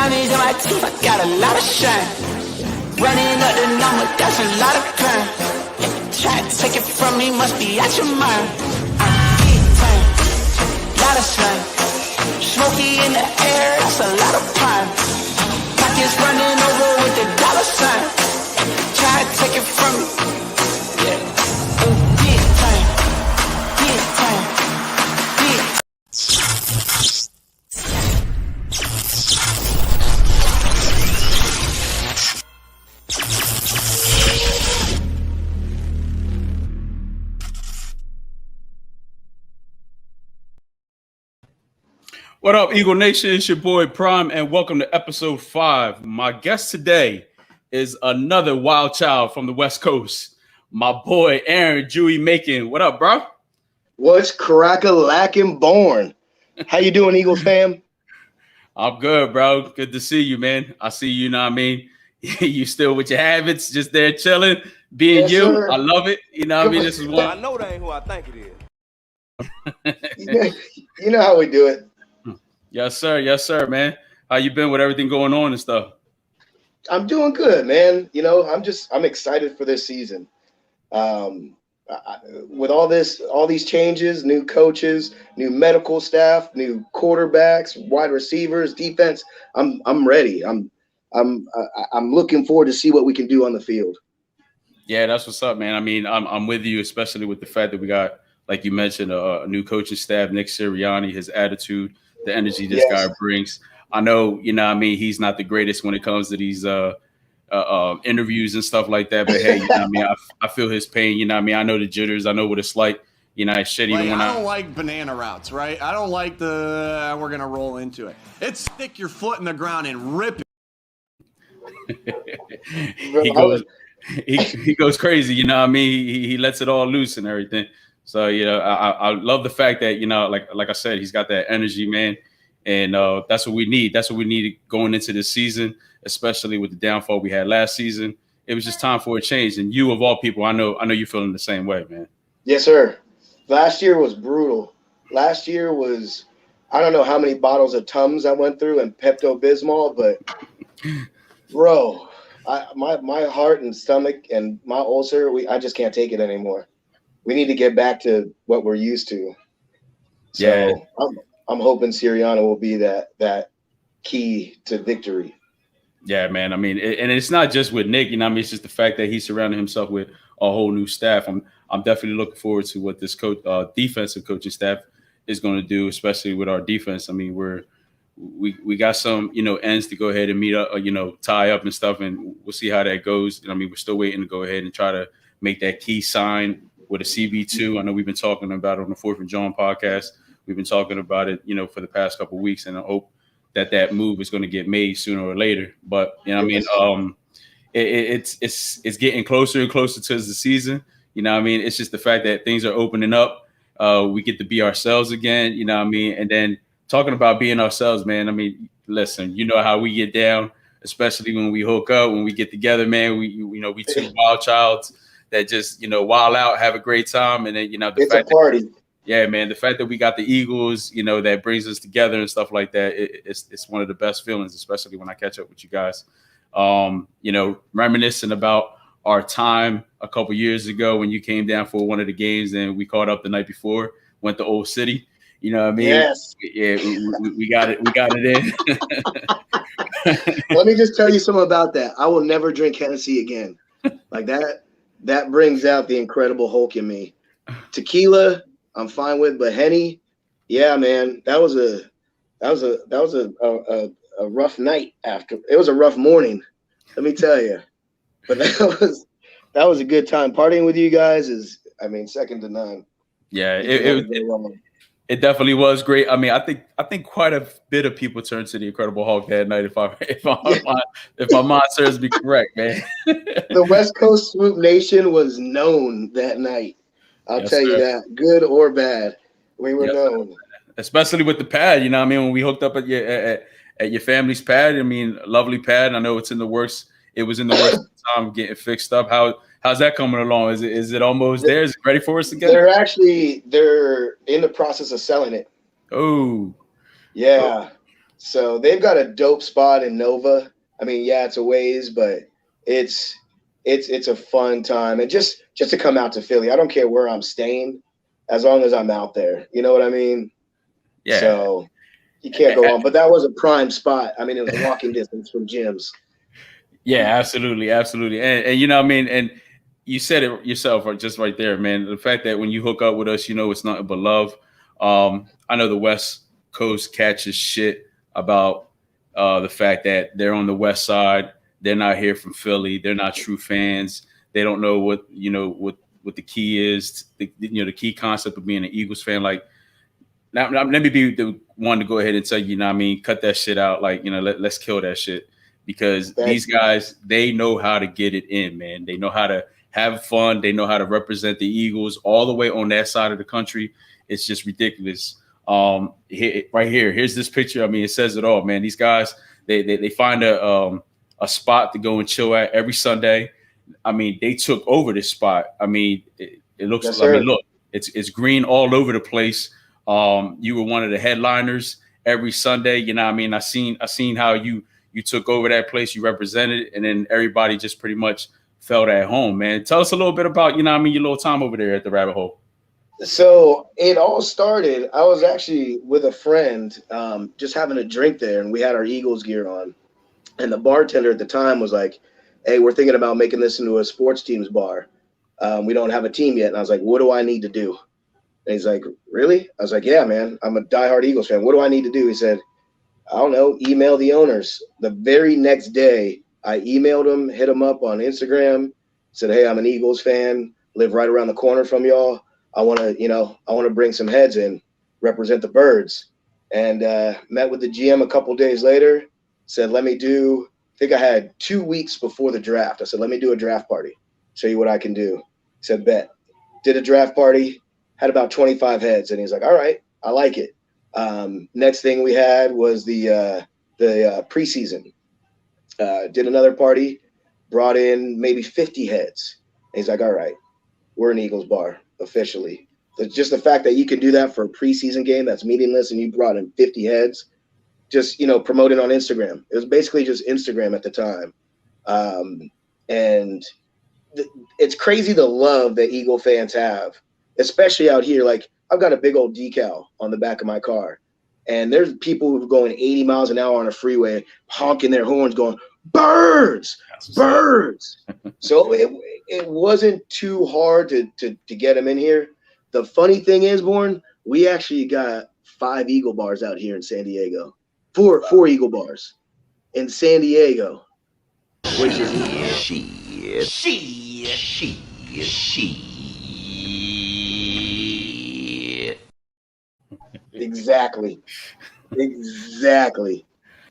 Diamonds in my teeth, I got a lot of shine. Running up the number, that's a lot of crime. Try to take it from me, must be out your mind. I'm big time, lot of slime. Smoky in the air, that's a lot of pine. Pockets running over with the dollar sign. Try to take it from me, yeah. Big time, big time, big time. What up, Eagle Nation? It's your boy Prime, and welcome to episode 5. My guest today is another wild child from the West Coast, my boy A-Aron Macon. What up, bro? What's crack-a-lackin' born? How you doing, Eagles fam? I'm good, bro. Good to see you, man. I see you know what I mean? You still with your habits, just there chilling, being Yes, you. sir. I love it. You know what I mean? This is I one. know that ain't who I think it is. You know how we do it. Yes, sir. Yes, sir, man. How you been with everything going on and stuff? I'm doing good, man. You know, I'm excited for this season. With all these changes, new coaches, new medical staff, new quarterbacks, wide receivers, defense, I'm ready. I'm looking forward to see what we can do on the field. Yeah, that's what's up, man. I mean, I'm with you, especially with the fact that we got, like you mentioned, a new coaching staff, Nick Sirianni, his attitude, the energy this guy brings. I know, you know what I mean, he's not the greatest when it comes to these interviews and stuff like that. But hey, you know what I mean, I feel his pain, you know what I mean? I know the jitters, I know what it's like. You know, it's shit even when I don't like banana routes, right? I don't like we're gonna roll into it. It's stick your foot in the ground and rip it. he goes crazy, you know what I mean? He lets it all loose and everything. So, you know, I love the fact that, you know, like I said, he's got that energy, man. And that's what we need. That's what we need going into this season, especially with the downfall we had last season. It was just time for a change. And you, of all people, I know you're feeling the same way, man. Yes, sir. Last year was brutal. Last year was, I don't know how many bottles of Tums I went through and Pepto-Bismol, but, bro, my heart and stomach and my ulcer, I just can't take it anymore. We need to get back to what we're used to. So yeah. I'm hoping Sirianni will be that key to victory. Yeah, man. I mean, and it's not just with Nick, you know what I mean? It's just the fact that he surrounded himself with a whole new staff. I'm definitely looking forward to what this defensive coaching staff is going to do, especially with our defense. I mean, we got some, you know, ends to go ahead and meet up, you know, tie up and stuff, and we'll see how that goes. And I mean, we're still waiting to go ahead and try to make that key sign with a CB2. I know we've been talking about it on the 4th and John podcast. We've been talking about it, you know, for the past couple of weeks, and I hope that move is going to get made sooner or later. But, you know what I mean? It's getting closer and closer to the season. You know what I mean? It's just the fact that things are opening up. We get to be ourselves again, you know what I mean? And then talking about being ourselves, man, I mean, listen, you know how we get down, especially when we hook up, when we get together, man. We two wild childs that just, you know, wild out, have a great time. And then, you know, it's a party. Yeah, man, the fact that we got the Eagles, you know, that brings us together and stuff like that, it's one of the best feelings, especially when I catch up with you guys. You know, reminiscing about our time a couple years ago when you came down for one of the games and we caught up the night before, went to Old City. You know what I mean? Yes. Yeah, we got it. We got it in. Let me just tell you something about that. I will never drink Hennessy again. Like that brings out the Incredible Hulk in me. Tequila, I'm fine with, but Henny, yeah, man, that was a rough night after. It was a rough morning, let me tell you. But that was a good time. Partying with you guys is, I mean, second to none. Yeah, it definitely was great. I mean, I think quite a bit of people turned to the Incredible Hulk that night. If my mind serves me correct, man. The West Coast Swoop Nation was known that night. I'll tell you that, good or bad, we were known. Especially with the pad, you know what I mean? When we hooked up at your family's pad, I mean, lovely pad. I know it's in the works. It was in the works time getting fixed up. How's that coming along? Is it almost there? Is it ready for us to get? They're in the process of selling it. Oh. Yeah. So they've got a dope spot in Nova. I mean, yeah, it's a ways, but it's a fun time. And just to come out to Philly, I don't care where I'm staying, as long as I'm out there. You know what I mean? Yeah. So you can't go on. But that was a prime spot. I mean, it was walking distance from gyms. Yeah, absolutely, absolutely. And you know what I mean? And you said it yourself just right there, man. The fact that when you hook up with us, you know it's nothing but love. I know the West Coast catches shit about the fact that they're on the West Side. They're not here from Philly. They're not true fans. They don't know what the key is. The key concept of being an Eagles fan. Like, now let me be the one to go ahead and tell you, you know what I mean, cut that shit out. Like, let's kill that shit, because these guys, they know how to get it in, man. They know how to have fun. They know how to represent the Eagles all the way on that side of the country. It's just ridiculous. Here's this picture. I mean, it says it all, man. These guys, they find a spot to go and chill at every Sunday. I mean, they took over this spot. I mean, it looks. Yes, I mean, look, it's green all over the place. You were one of the headliners every Sunday. You know what I mean? I seen how you took over that place, you represented it, and then everybody just pretty much felt at home, man. Tell us a little bit about, you know what I mean, your little time over there at the Rabbit Hole. So it all started, I was actually with a friend, just having a drink there, and we had our Eagles gear on. And the bartender at the time was like, hey, we're thinking about making this into a sports teams bar. We don't have a team yet. And I was like, what do I need to do? And he's like, really? I was like, yeah, man, I'm a diehard Eagles fan. What do I need to do? He said, I don't know, email the owners. The very next day, I emailed him, hit him up on Instagram, said, hey, I'm an Eagles fan, live right around the corner from y'all. I want to bring some heads in, represent the Birds. And met with the GM a couple days later, said, I think I had 2 weeks before the draft. I said, let me do a draft party, show you what I can do. He said, bet. Did a draft party, had about 25 heads. And he's like, all right, I like it. Next thing we had was the preseason. Did another party, brought in maybe 50 heads. And he's like, all right, we're an Eagles bar officially. Just the fact that you can do that for a preseason game that's meaningless, and you brought in 50 heads, just, promoting on Instagram. It was basically just Instagram at the time. And it's crazy the love that Eagle fans have, especially out here. Like, I've got a big old decal on the back of my car, and there's people who are going 80 miles an hour on a freeway, honking their horns, going, Birds, Birds. So it wasn't too hard to get them in here. The funny thing is, Born, we actually got 5 Eagle bars out here in San Diego. Four Eagle bars in San Diego, which is Shit. Exactly.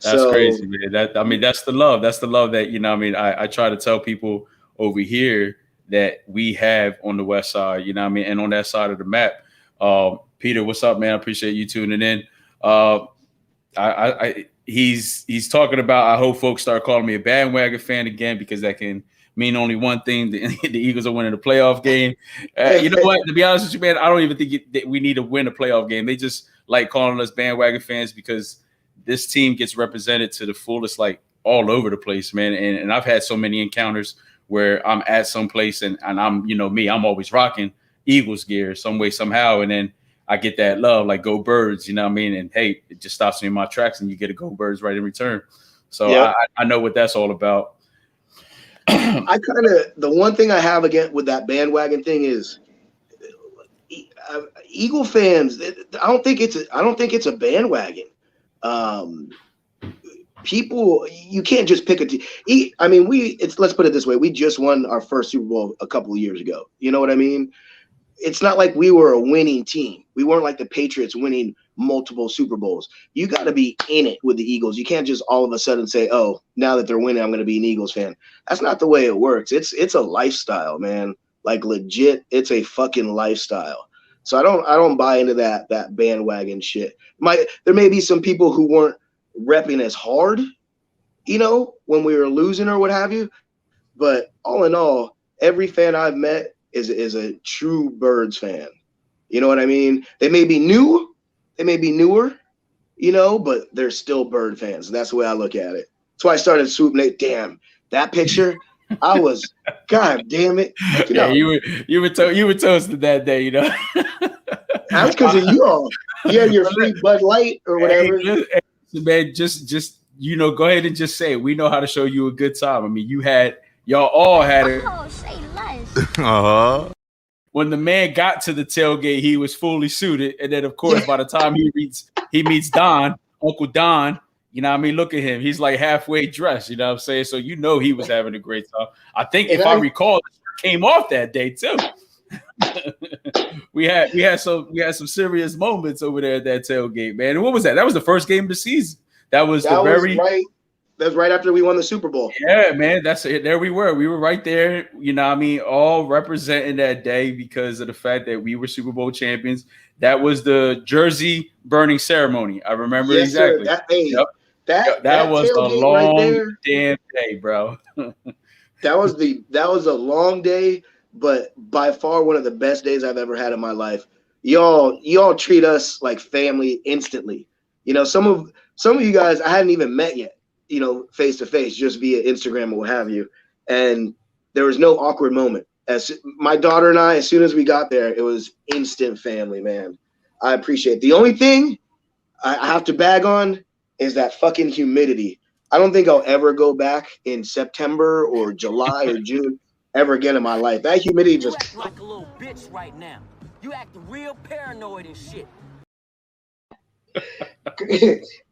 That's crazy, man. That's the love. That's the love that, I try to tell people over here that we have on the West Side, and on that side of the map. Peter, what's up, man? I appreciate you tuning in. He's talking about, I hope folks start calling me a bandwagon fan again, because that can mean only one thing: the Eagles are winning the playoff game. You know what? To be honest with you, man, I don't even think that we need to win a playoff game. They just like calling us bandwagon fans because this team gets represented to the fullest, like all over the place, man. And I've had so many encounters where I'm at some place and I'm, I'm always rocking Eagles gear some way, somehow. And then I get that love, like Go Birds, you know what I mean? And hey, it just stops me in my tracks and you get a Go Birds right in return. So yeah. I know what that's all about. The one thing I have again with that bandwagon thing is Eagle fans. I don't think it's a bandwagon. People, you can't just pick a team. I mean, let's put it this way. We just won our first Super Bowl a couple of years ago. You know what I mean? It's not like we were a winning team. We weren't like the Patriots winning multiple Super Bowls. You got to be in it with the Eagles. You can't just all of a sudden say, oh, now that they're winning, I'm going to be an Eagles fan. That's not the way it works. It's a lifestyle, man. Like, legit, it's a fucking lifestyle. So I don't buy into that bandwagon shit. There may be some people who weren't repping as hard, when we were losing or what have you. But all in all, every fan I've met is a true Birds fan. You know what I mean? They may be new, they may be newer, you know, but they're still Bird fans. That's the way I look at it. That's why I started Swoop Nate. Damn, that picture, I was, God damn it. You Yeah, know, you were toasted that day, you know. that's because of you all. You had your free Bud Light or whatever. Hey, man, just go ahead and just say it. We know how to show you a good time. I mean, y'all all had it. Oh, say less. When the man got to the tailgate, he was fully suited, and then of course, by the time he meets Don, Uncle Don. You know what I mean? Look at him. He's like halfway dressed. You know what I'm saying? So you know he was having a great time. I think if I recall, it came off that day too. we had some serious moments over there at that tailgate, man. And what was that? That was the first game of the season. That was right after we won the Super Bowl. Yeah, man. That's it. There we were. We were right there. You know what I mean? All representing that day because of the fact that we were Super Bowl champions. That was the jersey burning ceremony. I remember exactly. Sir. That was a long damn day, bro. That was a long day, but by far one of the best days I've ever had in my life. Y'all treat us like family instantly. You know, some of you guys I hadn't even met yet, you know, face to face, just via Instagram or what have you. And there was no awkward moment. As my daughter and I, as soon as we got there, it was instant family, man. I appreciate it. The only thing I have to bag on is that fucking humidity. I don't think I'll ever go back in September or July or June ever again in my life. That humidity just. You act like a little bitch right now. You acting real paranoid and shit.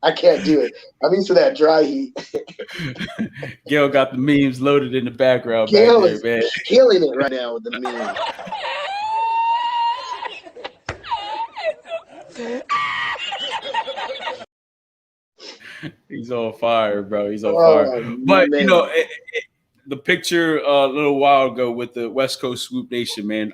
I can't do it. I'm used to that dry heat. Gail got the memes loaded in the background. Gail back there, is man. killing it right now with the memes. He's on fire, bro. He's on fire. But man. you know, the picture a little while ago with the West Coast Swoop Nation, man.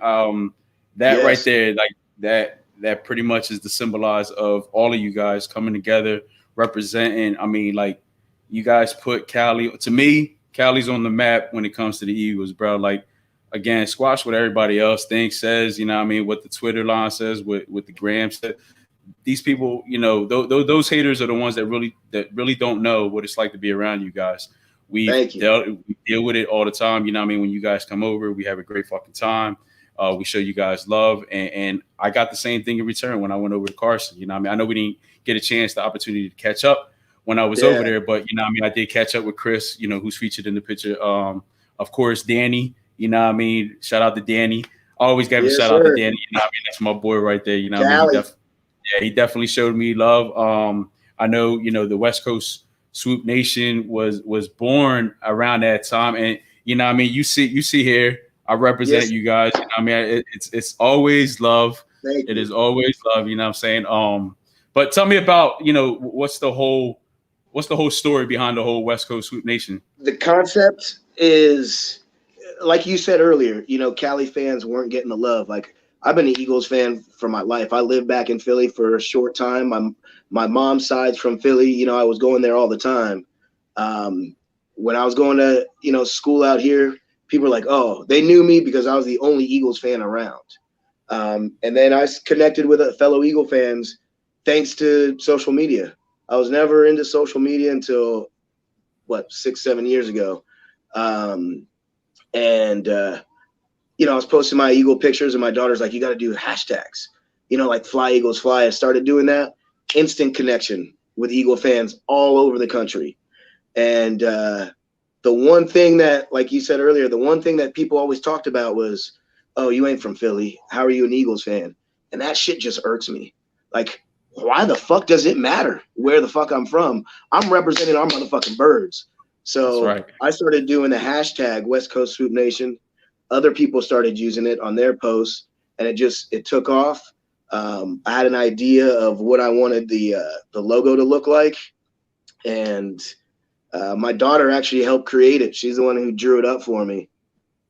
That right there, like that pretty much is the symbolize of all of you guys coming together, representing. I mean, like you guys put Cali. To me, Cali's on the map when it comes to the Eagles, bro. Like again, squash what everybody else thinks, says. You know what I mean? What the Twitter line says, what the gram said. These people, you know, those haters are the ones that really don't know what it's like to be around you guys. We deal with it all the time. You know what I mean? When you guys come over, we have a great fucking time. We show you guys love. And I got the same thing in return when I went over to Carson. You know what I mean? I know we didn't get a chance, the opportunity to catch up when I was over there, but you know what I mean? I did catch up with Chris, you know, who's featured in the picture. Of course, Danny, you know what I mean? Shout out to Danny. I always got a shout out to Danny. You know what I mean? That's my boy right there. You know what I mean? He definitely showed me love. I know, you know, the West Coast Swoop Nation was born around that time. And, you know what I mean? You see here, I represent you guys. You know what I mean? It's always love. It is always love. You know what I'm saying? But tell me about, you know, what's the whole story behind the whole West Coast Swoop Nation? The concept is, like you said earlier, you know, Cali fans weren't getting the love. Like, I've been an Eagles fan for my life. I lived back in Philly for a short time. My mom's side's from Philly. You know, I was going there all the time. When I was going to, you know, school out here, people were like, oh, they knew me because I was the only Eagles fan around. And then I connected with fellow Eagle fans thanks to social media. I was never into social media until, 6-7 years ago. You know, I was posting my Eagle pictures and my daughter's like, you got to do hashtags, you know, like Fly Eagles Fly. I started doing that. Instant connection with Eagle fans all over the country. And the one thing that, like you said earlier, the one thing that people always talked about was, oh, you ain't from Philly. How are you an Eagles fan? And that shit just irks me. Like, why the fuck does it matter where the fuck I'm from? I'm representing our motherfucking birds. So I started doing the hashtag West Coast Swoop Nation. Other people started using it on their posts, and it took off. I had an idea of what I wanted the logo to look like, and my daughter actually helped create it. She's the one who drew it up for me.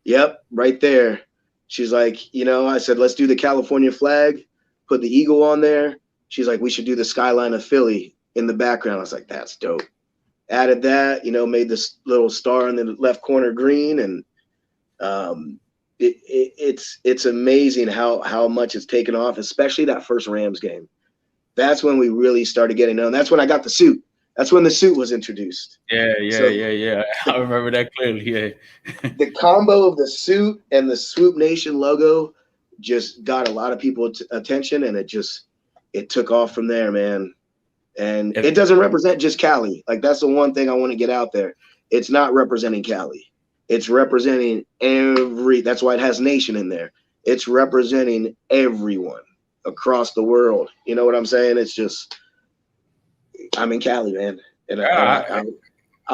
Yep, right there. She's like, you know, I said, let's do the California flag, put the eagle on there. She's like, we should do the skyline of Philly in the background. I was like, that's dope. Added that, you know, made this little star in the left corner green, and it's amazing how much it's taken off, especially that first Rams game. That's when we really started getting known. That's when I got the suit. That's when the suit was introduced. Yeah. So I remember that clearly. Yeah. the combo of the suit and the Swoop Nation logo just got a lot of people attention, and it took off from there, man. And it doesn't represent just Cali. Like, that's the one thing I want to get out there. It's not representing Cali. It's representing that's why it has nation in there. It's representing everyone across the world. You know what I'm saying? It's just, I'm in Cali, man. And I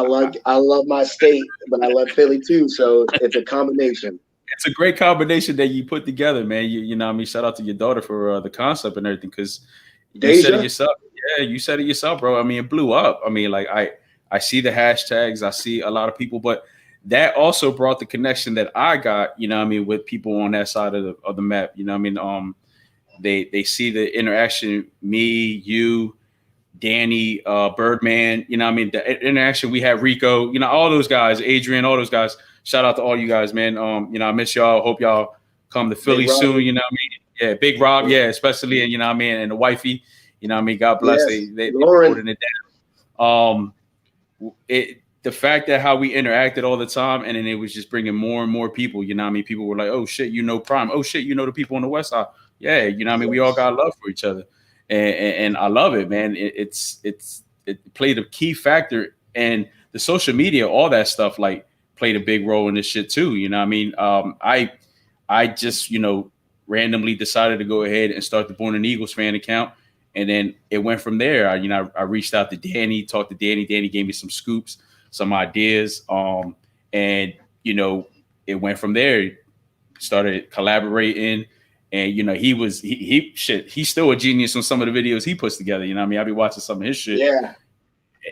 love my state, but I love Philly too. So it's a combination. It's a great combination that you put together, man. You know what I mean? Shout out to your daughter for the concept and everything, because you said it yourself. Yeah, you said it yourself, bro. I mean, it blew up. I mean, like, I see the hashtags. I see a lot of people, but that also brought the connection that I got, you know what I mean, with people on that side of the map. You know what I mean? They see the interaction, me, you, Danny, Birdman, you know what I mean? The interaction we had, Rico, you know, all those guys, Adrian, all those guys. Shout out to all you guys, man. You know, I miss y'all. Hope y'all come to Philly soon, you know what I mean? Yeah, Big Rob, yeah, especially, and you know what I mean, and the wifey, you know what I mean? God bless. Yes, they holding it down. The fact that how we interacted all the time, and then it was just bringing more and more people, you know what I mean? People were like, oh shit, you know Prime. Oh shit, you know the people on the West Side. Yeah, you know what I mean? We all got love for each other. And I love it, man. It played a key factor, and the social media, all that stuff, like, played a big role in this shit too. You know what I mean? I just, you know, randomly decided to go ahead and start the Born an Eagles fan account. And then it went from there. I reached out to Danny, talked to Danny. Danny gave me some scoops, some ideas. And, you know, it went from there. Started collaborating. And, you know, he's still a genius on some of the videos he puts together. You know what I mean? I'll be watching some of his shit. Yeah.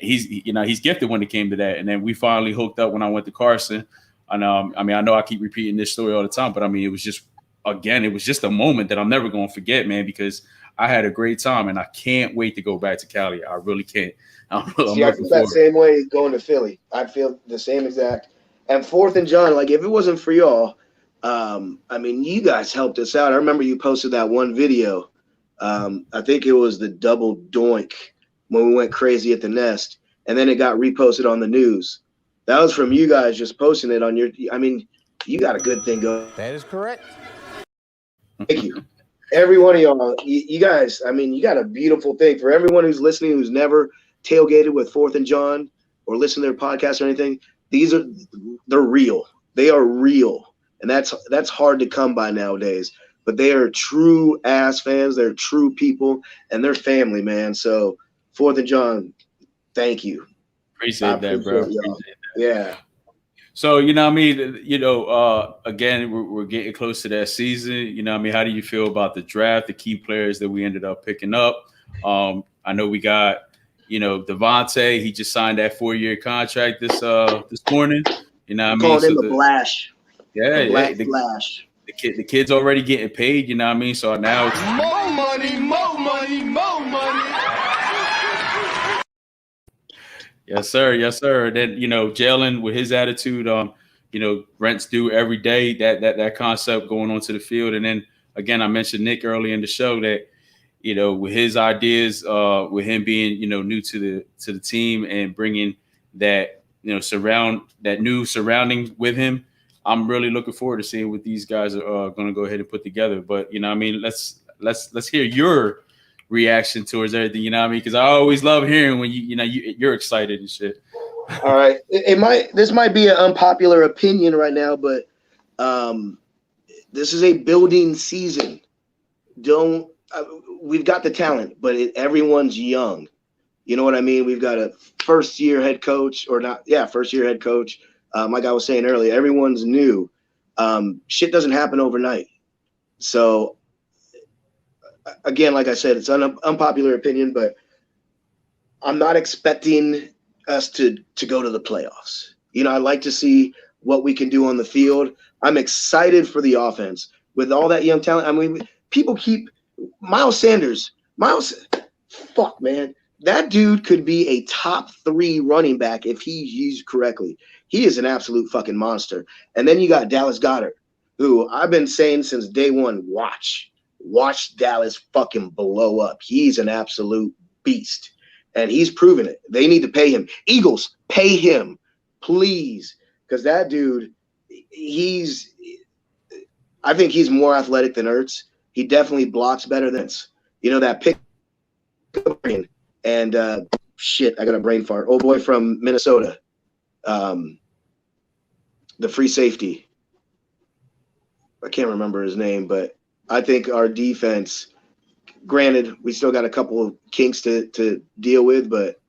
He's gifted when it came to that. And then we finally hooked up when I went to Carson. And I mean, I know I keep repeating this story all the time, but I mean, it was just a moment that I'm never going to forget, man, because I had a great time and I can't wait to go back to Cali. I really can't. I feel that same way going to Philly. I feel the same exact. And 4th and John, like, if it wasn't for y'all, I mean, you guys helped us out. I remember you posted that one video. I think it was the double doink when we went crazy at the Nest, and then it got reposted on the news. That was from you guys just posting it on your. I mean, you got a good thing going. That is correct. Thank you. Every one of y'all, you guys, I mean, you got a beautiful thing. For everyone who's listening, who's never tailgated with 4th and John or listened to their podcast or anything, they're real. They are real. And that's hard to come by nowadays. But they are true ass fans. They're true people, and they're family, man. So 4th and John, thank you. Appreciate that, bro. Appreciate that. Yeah. So, you know what I mean? You know, again, we're getting close to that season. You know what I mean? How do you feel about the draft, the key players that we ended up picking up? I know we got, you know, Devontae. He just signed that 4-year contract this morning. You know what I mean? Called him the Flash. Yeah, the Flash. The kid's already getting paid, you know what I mean? So now it's More money, more money, more money. Yes, sir. Yes, sir. Then, you know, Jalen with his attitude, you know, rent's due every day, that concept going onto the field. And then again, I mentioned Nick early in the show that, you know, with his ideas, with him being, you know, new to the team and bringing that, you know, new surrounding with him, I'm really looking forward to seeing what these guys are going to go ahead and put together. But, you know, I mean, let's hear your reaction towards everything, you know what I mean? Because I always love hearing when you're excited and shit. All right, this might be an unpopular opinion right now, but this is a building season. We've got the talent, but everyone's young. You know what I mean? We've got a first-year head coach, first-year head coach. Like I was saying earlier, everyone's new. Shit doesn't happen overnight. So, again, like I said, it's an unpopular opinion, but I'm not expecting us to go to the playoffs. You know, I'd like to see what we can do on the field. I'm excited for the offense with all that young talent. I mean, people keep Miles Sanders. Fuck, man. That dude could be a top 3 running back if he's used correctly. He is an absolute fucking monster. And then you got Dallas Goedert, who I've been saying since day one, watch watch Dallas fucking blow up. He's an absolute beast, and he's proven it. They need to pay him. Eagles, pay him, please, because that dude, I think he's more athletic than Ertz. He definitely blocks better than Ertz. That pick and shit, I got a brain fart. Oh boy, from Minnesota, the free safety. I can't remember his name, but I think our defense, granted, we still got a couple of kinks to deal with, but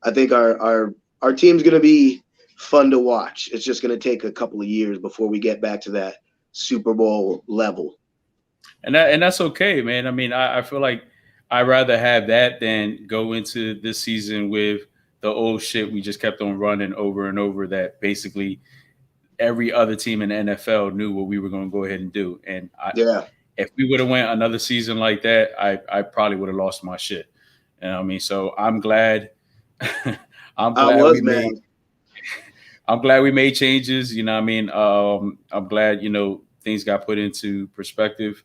I think our team's going to be fun to watch. It's just going to take a couple of years before we get back to that Super Bowl level. And that's okay, man. I mean, I feel like I'd rather have that than go into this season with the old shit we just kept on running over and over, that basically every other team in the NFL knew what we were going to go ahead and do. And if we would have went another season like that, I probably would have lost my shit. And I mean, so I'm glad. I'm glad we made changes. You know what I mean? I'm glad, things got put into perspective.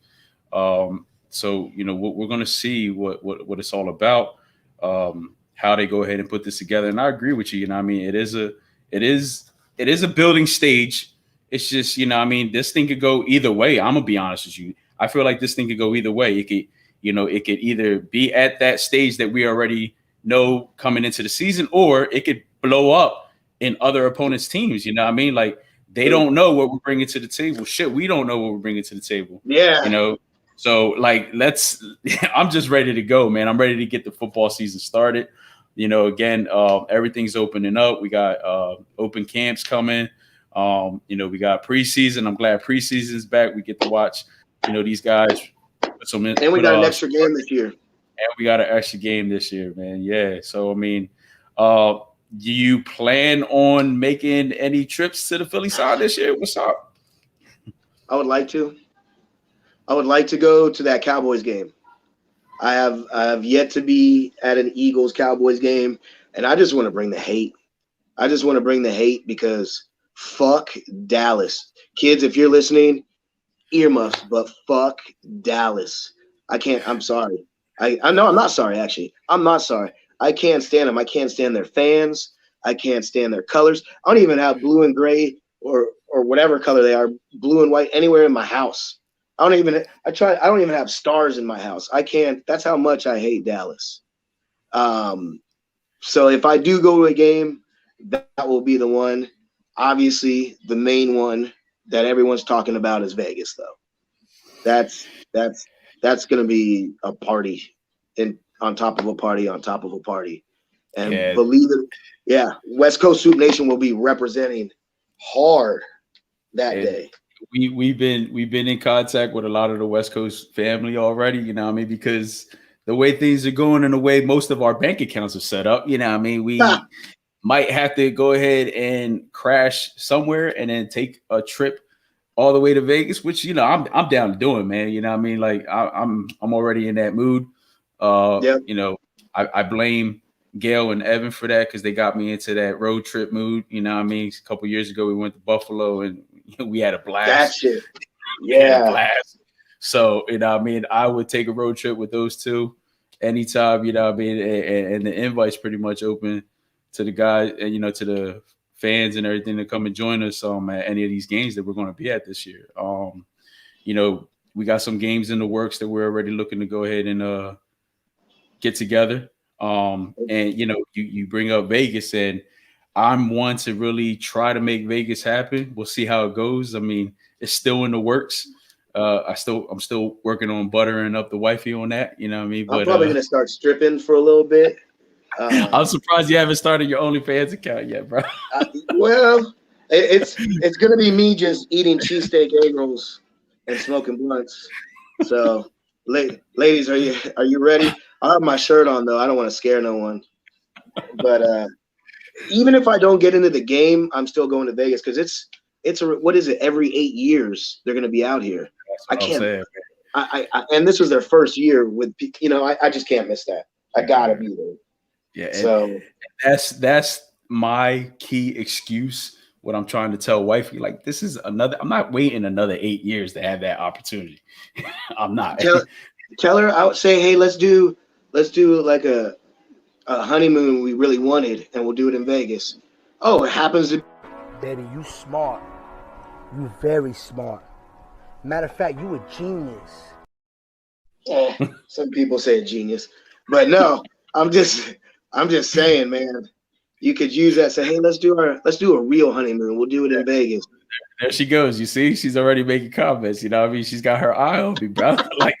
So, we're going to see what it's all about, how they go ahead and put this together. And I agree with you. I mean, it is a building stage. It's just, this thing could go either way. I'm gonna be honest with you. I feel like this thing could go either way. It could either be at that stage that we already know coming into the season, or it could blow up in other opponents' teams. You know what I mean? Like, they don't know what we're bringing to the table. Shit, we don't know what we're bringing to the table. Yeah. So like, I'm just ready to go, man. I'm ready to get the football season started. Again, everything's opening up. We got open camps coming. We got preseason. I'm glad preseason's back. We get to watch, these guys. And we got an extra game this year. And we got an extra game this year, man. Yeah. So, I mean, do you plan on making any trips to the Philly side this year? What's up? I would like to. I would like to go to that Cowboys game. I have yet to be at an Eagles-Cowboys game, and I just want to bring the hate. I just want to bring the hate because fuck Dallas. Kids, if you're listening, earmuffs, but fuck Dallas. I'm sorry. No, I'm not sorry, actually. I'm not sorry. I can't stand them. I can't stand their fans. I can't stand their colors. I don't even have blue and gray or whatever color they are, blue and white, anywhere in my house. I don't even have stars in my house. I can't. That's how much I hate Dallas. So if I do go to a game, that will be the one. Obviously, the main one that everyone's talking about is Vegas, though. That's going to be a party, on top of a party, on top of a party. And believe it, West Coast Swoop Nation will be representing hard that day. We've been in contact with a lot of the West Coast family already, because the way things are going and the way most of our bank accounts are set up, we might have to go ahead and crash somewhere and then take a trip all the way to Vegas, which I'm down to doing, man. Like I'm already in that mood. I blame Gail and Evan for that because they got me into that road trip mood. A couple years ago we went to Buffalo and we had a blast. That shit. Yeah. Blast. So, I would take a road trip with those two anytime, and the invite's pretty much open to the guys and, to the fans and everything to come and join us at any of these games that we're going to be at this year. We got some games in the works that we're already looking to go ahead and get together. And, you bring up Vegas, and I'm one to really try to make Vegas happen. We'll see how it goes. I mean, it's still in the works. I'm still working on buttering up the wifey on that. You know what I mean? I'm probably going to start stripping for a little bit. I'm surprised you haven't started your OnlyFans account yet, bro. Well, it's going to be me just eating cheesesteak egg rolls and smoking blunts. So, ladies, are you ready? I have my shirt on though. I don't want to scare no one. But even if I don't get into the game, I'm still going to Vegas because it's what is it? Every 8 years they're going to be out here. I can't. And this was their first year with. I just can't miss that. I gotta be there. Yeah. So that's my key excuse what I'm trying to tell wifey. Like, this is another. I'm not waiting another 8 years to have that opportunity. I'm not. Tell her I would say, hey, let's do like a honeymoon we really wanted, and we'll do it in Vegas. Oh, it happens to. Betty, you smart. You very smart. Matter of fact, you a genius. Some people say genius, but no, I'm just saying, man. You could use that. Say, hey, let's do a real honeymoon. We'll do it in Vegas. There she goes. You see, she's already making comments. You know what I mean? She's got her eye on me, bro. Like,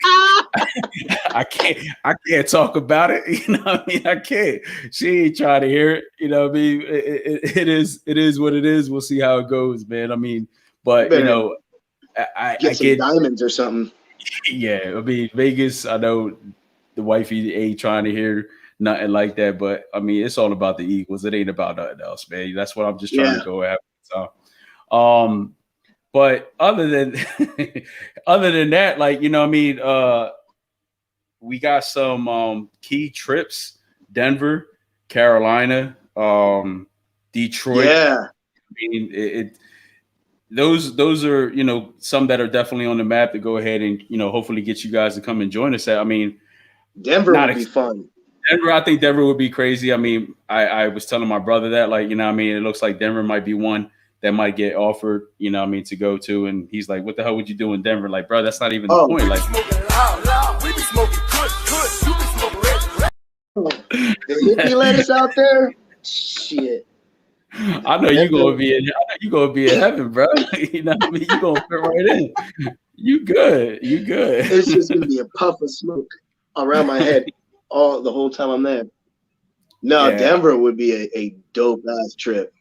I can't talk about it. You know what I mean? I can't. She ain't trying to hear it. You know what I mean? It is what it is. We'll see how it goes, man. I mean, but you know, I get diamonds or something. Yeah, I mean, Vegas. I know the wifey ain't trying to hear nothing like that, but I mean, it's all about the Eagles. It ain't about nothing else, man. That's what I'm just trying to go after. So, but other than that, like, you know what I mean, we got some key trips: Denver, Carolina, Detroit. Yeah, I mean, those are, you know, some that are definitely on the map to go ahead and, you know, hopefully get you guys to come and join us at. I mean, Denver would be fun. Denver, I think Denver would be crazy. I mean, I was telling my brother that, like, you know what I mean, it looks like Denver might be one that might get offered, you know what I mean, to go to. And he's like, what the hell would you do in Denver? Like, bro, that's not even the point. Like, the hippie lettuce out there? Shit. I know you're gonna be in heaven, bro. You know what I mean? You're gonna fit right in. You good. It's just gonna be a puff of smoke around my head the whole time I'm there. No, yeah. Denver would be a dope ass trip.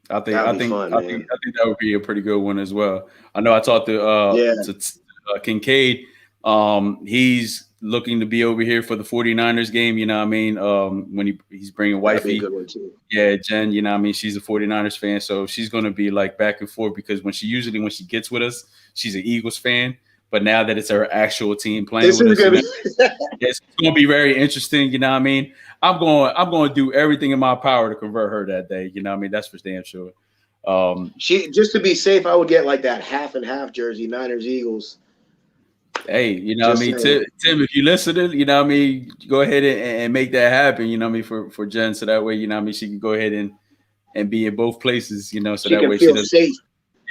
I think that would be a pretty good one as well. I know I talked to Kincaid. He's looking to be over here for the 49ers game, you know what I mean? When he's bringing wifey. Good one too. Yeah, Jen, you know what I mean? She's a 49ers fan, so she's going to be like back and forth because when she gets with us, she's an Eagles fan. But now that it's her actual team playing with us, it's going to be very interesting, you know what I mean? I'm going to do everything in my power to convert her that day, you know what I mean? That's for damn sure. She, just to be safe, I would get like that half and half jersey, Niners Eagles. Hey, you know what I mean? Tim, if you listening, you know what I mean, go ahead and make that happen, you know what I mean, for Jen, so that way, you know what I mean, she can go ahead and be in both places, you know, so that way she doesn't safe.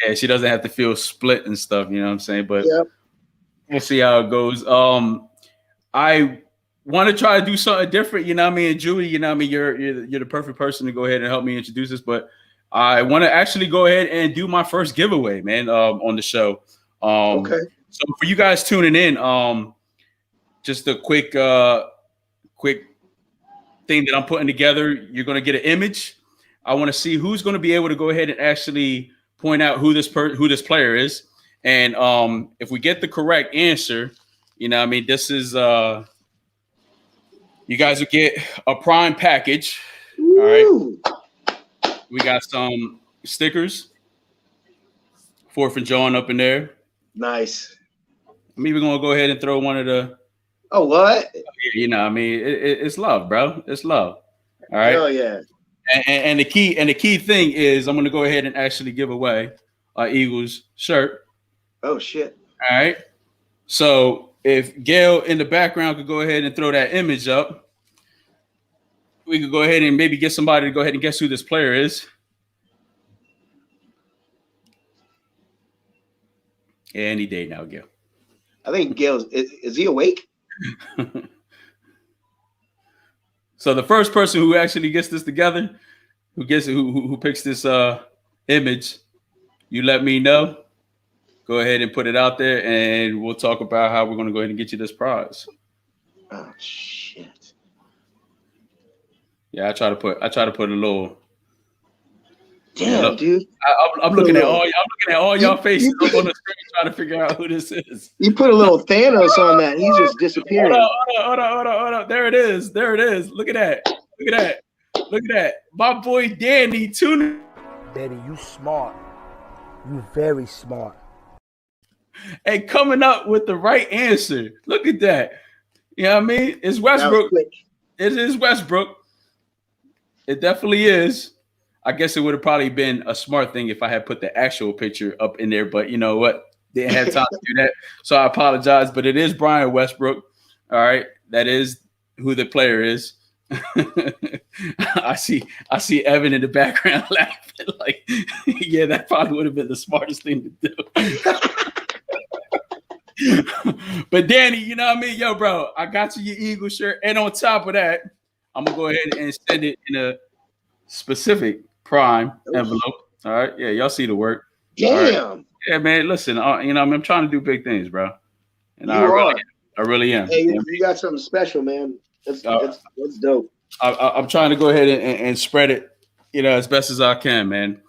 Yeah, she doesn't have to feel split and stuff, you know what I'm saying? But we'll see how it goes. I want to try to do something different, you know what I mean? And Julie, you know what I mean, you're the perfect person to go ahead and help me introduce this, but I want to actually go ahead and do my first giveaway, man, on the show. Okay. So for you guys tuning in, just a quick thing that I'm putting together. You're going to get an image. I want to see who's going to be able to go ahead and actually point out who this player is. And if we get the correct answer, you know what I mean, this is you guys will get a prime package. All right. We got some stickers. 4th and John up in there. Nice. I'm even gonna go ahead and throw one of the. Oh, what? You know, I mean, it's love, bro. It's love. All right. Oh yeah. And the key thing is, I'm gonna go ahead and actually give away our Eagles shirt. Oh shit. All right. So if Gail in the background could go ahead and throw that image up, we could go ahead and maybe get somebody to go ahead and guess who this player is. Any day now, Gail. I think Gail is he awake? So the first person who actually gets this together, who picks this image, you let me know. Go ahead and put it out there, and we'll talk about how we're going to go ahead and get you this prize. Oh shit! Yeah, I try to put a little. Damn, dude! I'm looking at all y'all faces up on the screen, trying to figure out who this is. You put a little Thanos on that. He's just disappearing. Hold on. There it is. Look at that. My boy Danny Tuna. Betty, you smart. You very smart. And coming up with the right answer. Look at that. You know what I mean? It's Westbrook. It is Westbrook. It definitely is. I guess it would have probably been a smart thing if I had put the actual picture up in there, but you know what? Didn't have time to do that. So I apologize, but it is Brian Westbrook. All right. That is who the player is. I see Evan in the background laughing like, yeah, that probably would have been the smartest thing to do. But Danny, you know what I mean? Yo, bro, I got you your Eagle shirt. And on top of that, I'm going to go ahead and send it in a specific Prime envelope. All right. Yeah, y'all see the work. Damn. Right. Yeah, man. Listen, you know, I'm trying to do big things, bro. And I really am. Hey, you got something special, man. That's dope. I'm trying to go ahead and spread it, you know, as best as I can, man.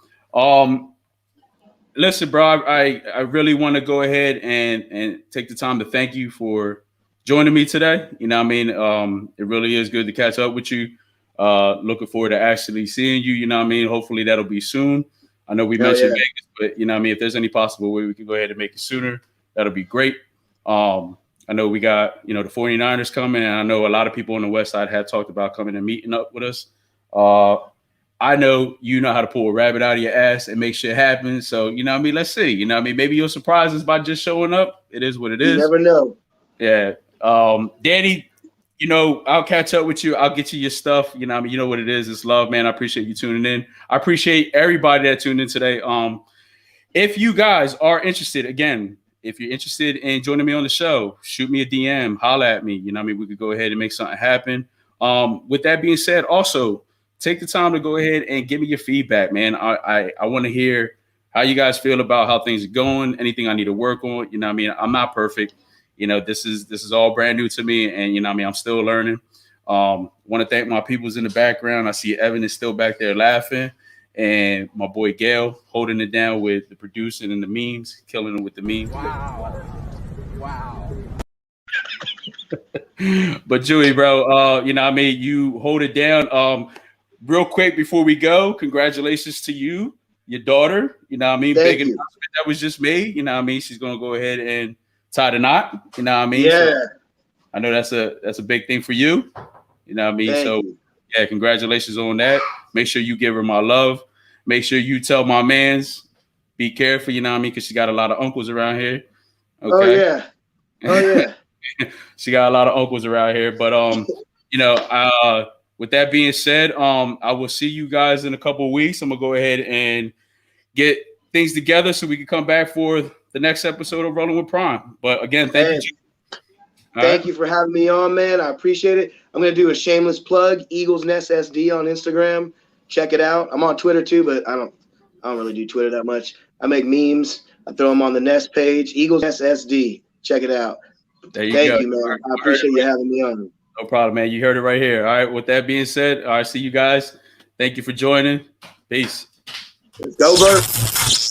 Listen, bro, I really want to go ahead and take the time to thank you for joining me today. You know what I mean? It really is good to catch up with you. Looking forward to actually seeing you. You know what I mean? Hopefully that'll be soon. I know we mentioned Vegas, but you know what I mean? If there's any possible way we can go ahead and make it sooner, that'll be great. I know we got, you know, the 49ers coming, and I know a lot of people on the West Side have talked about coming and meeting up with us. I know you know how to pull a rabbit out of your ass and make shit happen. So, you know what I mean? Let's see. You know what I mean? Maybe you'll surprise us by just showing up. It is what it is. You never know. Yeah. Danny, you know, I'll catch up with you. I'll get you your stuff. You know what I mean? You know what it is. It's love, man. I appreciate you tuning in. I appreciate everybody that tuned in today. If you guys are interested, again, if you're interested in joining me on the show, shoot me a DM, holla at me. You know what I mean? We could go ahead and make something happen. With that being said, also take the time to go ahead and give me your feedback, man. I want to hear how you guys feel about how things are going, anything I need to work on. You know what I mean? I'm not perfect. You know, this is all brand new to me, and you know what I mean? I'm still learning. Want to thank my peoples in the background. I see Evan is still back there laughing. And my boy Gail holding it down with the producing and the memes, killing them with the memes. Wow. But Julie, bro, you know what I mean? You hold it down. Real quick before we go, congratulations to you, your daughter. You know what I mean? Big announcement that was just made. You know what I mean? She's going to go ahead and tie the knot. You know what I mean? Yeah. So I know that's a big thing for you. You know what I mean? Thank you. Yeah, congratulations on that. Make sure you give her my love. Make sure you tell my mans, be careful, you know what I mean? Because she got a lot of uncles around here. Okay? Oh, yeah. She got a lot of uncles around here. But, you know, with that being said, I will see you guys in a couple of weeks. I'm going to go ahead and get things together so we can come back for the next episode of Rolling with Prime. But, again, thank you. Thank you for having me on, man. I appreciate it. I'm going to do a shameless plug, Eagles Nest SD on Instagram. Check it out. I'm on Twitter too, but I don't really do Twitter that much. I make memes. I throw them on the Nest page. Eagles Nest SD. Check it out. Thank you, man. I appreciate you having me on. No problem, man. You heard it right here. All right. With that being said, all right, see you guys. Thank you for joining. Peace. Let's go, Bert.